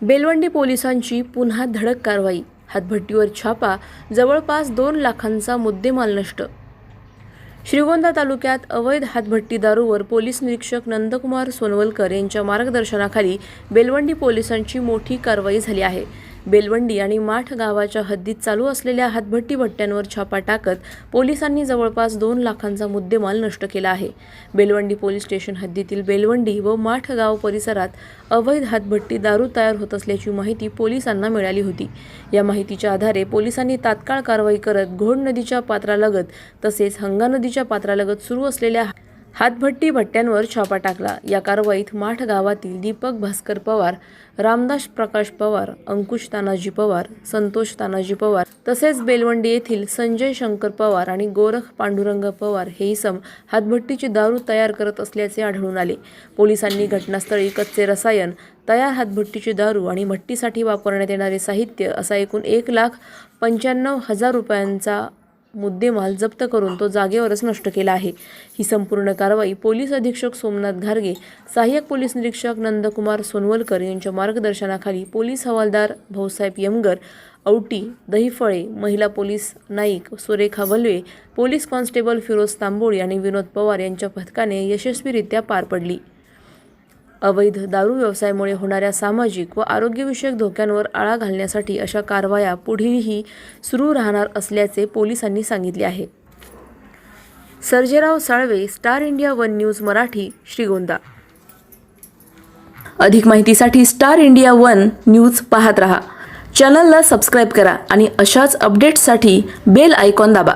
बेलवंडी पोलिसांची पुन्हा धडक कारवाई. हातभट्टीवर छापा. जवळपास 2 लाखांचा मुद्देमाल नष्ट. श्रीगोंदा तालुक्यात अवैध हातभट्टी दारूवर पोलीस निरीक्षक नंदकुमार सोनवलकर यांच्या मार्गदर्शनाखाली बेलवंडी पोलिसांची मोठी कारवाई झाली आहे. बेलवंडी आणि माठ गावाच्या हद्दीत चालू असलेल्या हातभट्टी भट्ट्यांवर छापा टाकत पोलिसांनी जवळपास 2 लाखांचा मुद्देमाल नष्ट केला आहे. बेलवंडी पोलीस स्टेशन हद्दीतील बेलवंडी व माठ गाव परिसरात अवैध हातभट्टी दारू तयार होत असल्याची माहिती पोलिसांना मिळाली होती. या माहितीच्या आधारे पोलिसांनी तात्काळ कारवाई करत घोड नदीच्या पात्रालगत तसेच हंगा नदीच्या पात्रालगत सुरू असलेल्या हातभट्टी भट्ट्यांवर छापा टाकला. या कारवाईत माठ गावातील दीपक भास्कर पवार, रामदास प्रकाश पवार, अंकुश तानाजी पवार, संतोष तानाजी पवार तसेच बेलवंडी येथील संजय शंकर पवार आणि गोरख पांडुरंग पवार हे इसम हातभट्टीची दारू तयार करत असल्याचे आढळून आले. पोलिसांनी घटनास्थळी कच्चे रसायन, तयार हातभट्टीची दारू आणि भट्टीसाठी वापरण्यात येणारे साहित्य असा एकूण 1,95,000 रुपयांचा मुद्देमाल जप्त करून तो जागेवरच नष्ट केला आहे. ही संपूर्ण कारवाई पोलीस अधीक्षक सोमनाथ घारगे, सहाय्यक पोलीस निरीक्षक नंदकुमार सोनवलकर यांच्या मार्गदर्शनाखाली पोलीस हवालदार भाऊसाहेब यमगर, औटी, दहिफळे, महिला police Naik Surekha Walve, police constable Firoz Tamboli आणि विनोद पवार यांच्या पथकाने यशस्वीरित्या पार पडली. अवैध दारू व्यवसायामुळे होणाऱ्या सामाजिक व आरोग्यविषयक धोक्यांवर आळा घालण्यासाठी अशा कारवाया पुढेही सुरू राहणार असल्याचे पोलिसांनी सांगितले आहे. Sarjerao Salve, star India one news Marathi, Shrigonda. अधिक माहितीसाठी स्टार इंडिया वन न्यूज पाहत रहा. चॅनलला सबस्क्राईब करा आणि अशाच अपडेट्ससाठी बेल आयकॉन दाबा.